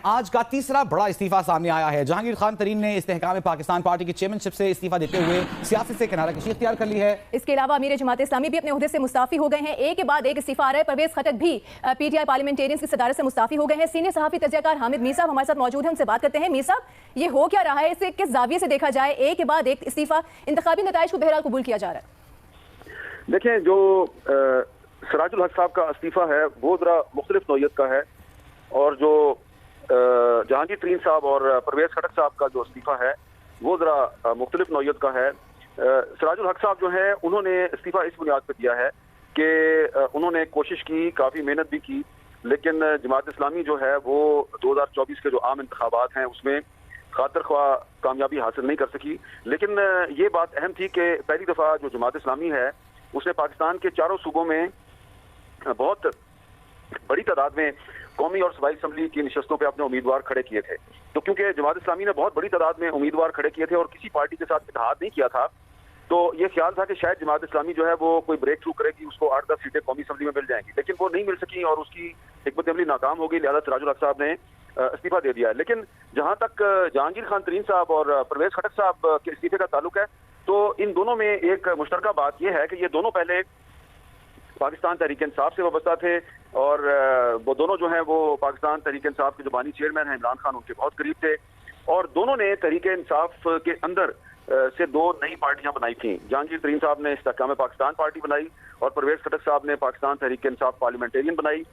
आज का तीसरा बड़ा इस्तीफा सामने आया है। जहांगीर खान तरीन ने इस्तेहकाम पाकिस्तान पार्टी की चेयरमैनशिप से इस्तीफा देते हुए सियासत से किनारा कशी इख्तियार कर ली है। इसके अलावा अमीर जमात इस्लामी भी अपने ओहदे से मुस्ताफी हो गए हैं। एक के बाद एक इस्तीफा आ रहा है। परवेज खटक भी पीटीआई पार्लियामेंटेरियंस की सदारत से मुस्ताफी हो गए हैं। सीनियर सहाफी तज्जियाकार हामिद मीर साहब हमारे साथ मौजूद हैं, उनसे बात करते हैं। मीर साहब, ये हो क्या रहा है? इसे किस जाविये से देखा जाए? एक के बाद एक इस्तीफा, इंतखाबी नताइज को बहरहाल कबूल किया जा रहा है। देखें, जो सिराजुल हक साहब का इस्तीफा है वो जरा मुख्तलिफ नौयत का है, और जो जहांगीर तरीन साहब और परवेज खटक साहब का जो इस्तीफा है वो जरा मुख्तलिफ नौयत का है। सिराजुल हक साहब जो है उन्होंने इस्तीफा इस बुनियाद पर दिया है कि उन्होंने कोशिश की, काफ़ी मेहनत भी की, लेकिन जमात इस्लामी जो है वो 2024 के जो आम इंतखाबात हैं उसमें खातर ख्वाह कामयाबी हासिल नहीं कर सकी। लेकिन ये बात अहम थी कि पहली दफ़ा जो जमात इस्लामी है उसने पाकिस्तान के चारों सूबों में बहुत बड़ी तादाद में कौमी और सूबाई असम्बली की नशस्तों पे अपने उम्मीदवार खड़े किए थे। तो क्योंकि जमात इस्लामी ने बहुत बड़ी तादाद में उम्मीदवार खड़े किए थे और किसी पार्टी के साथ इत्तेहाद नहीं किया था, तो ये ख्याल था कि शायद जमात इस्लामी जो है वो कोई ब्रेक थ्रू करेगी, उसको 8-10 सीटें कौमी असम्बली में मिल जाएंगी, लेकिन वो नहीं मिल सकी और उसकी हिकमत अमली नाकाम हो गई। लिहाजा सिराजुल हक साहब ने इस्तीफा दे दिया है। लेकिन जहां तक जहांगीर खान तरीन साहब और परवेज खटक साहब के इस्तीफे का ताल्लुक है, तो इन दोनों में एक मुश्तरका बात यह है कि ये दोनों पहले पाकिस्तान तहरीक इंसाफ से वाबस्ता थे, और वो दोनों जो हैं वो पाकिस्तान तहरीक इंसाफ के जो बानी चेयरमैन हैं इमरान खान, उनके बहुत करीब थे, और दोनों ने तहरीक इंसाफ के अंदर से दो नई पार्टियां बनाई थी। जहांगीर तरीन साहब ने इस्तेहकाम पाकिस्तान पार्टी बनाई और परवेज खटक साहब ने पाकिस्तान तहरीक इंसाफ पार्लियामेंटेरियन बनाई,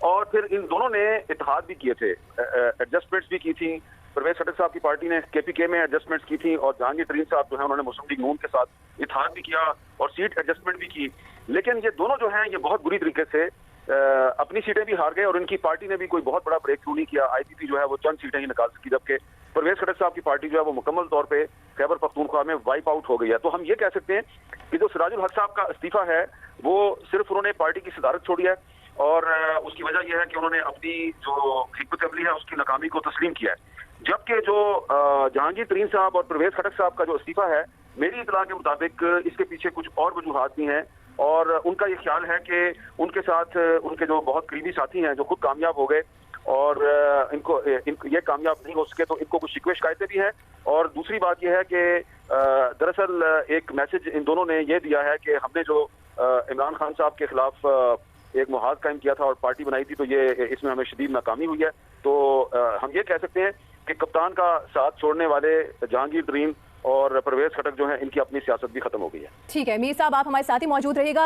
और फिर इन दोनों ने इत्तेहाद भी किए थे, एडजस्टमेंट्स भी की थी। परवेज खटक साहब की पार्टी ने केपीके में एडजस्टमेंट्स की थी, और जहांगीर तरीन साहब जो है उन्होंने मुस्लिम लीग नून के साथ इत्तेहाद भी किया और सीट एडजस्टमेंट भी की। लेकिन ये दोनों जो हैं ये बहुत बुरी तरीके से अपनी सीटें भी हार गए, और इनकी पार्टी ने भी कोई बहुत बड़ा ब्रेक थ्रू नहीं किया। आईपीपी जो है वो चंद सीटें ही निकाल सकी, जबकि परवेज खटक साहब की पार्टी जो है वो मुकम्मल तौर पे खैबर पख्तूनख्वा में वाइप आउट हो गई है। तो हम ये कह सकते हैं कि जो सिराजुल हक साहब का इस्तीफा है वो सिर्फ उन्होंने पार्टी की सदारत छोड़ी है, और उसकी वजह यह है कि उन्होंने अपनी जो हिकमत अमली है उसकी नाकामी को तस्लीम किया है। जबकि जो जहांगीर तरीन साहब और परवेज खटक साहब का जो इस्तीफा है, मेरी इतला के मुताबिक इसके पीछे कुछ और वजूहात भी हैं, और उनका ये ख्याल है कि उनके साथ उनके जो बहुत करीबी साथी हैं जो खुद कामयाब हो गए और इनको ये कामयाब नहीं हो सके, तो इनको कुछ शिकवे शिकायतें भी हैं। और दूसरी बात यह है कि दरअसल एक मैसेज इन दोनों ने ये दिया है कि हमने जो इमरान खान साहब के खिलाफ एक मुहाज कायम किया था और पार्टी बनाई थी, तो ये इसमें हमें शदीद नाकामी हुई है। तो हम ये कह सकते हैं कि कप्तान का साथ छोड़ने वाले जहांगीर तरीन और परवेज खटक जो है इनकी अपनी सियासत भी खत्म हो गई है। ठीक है मीर साहब, आप हमारे साथ ही मौजूद रहिएगा।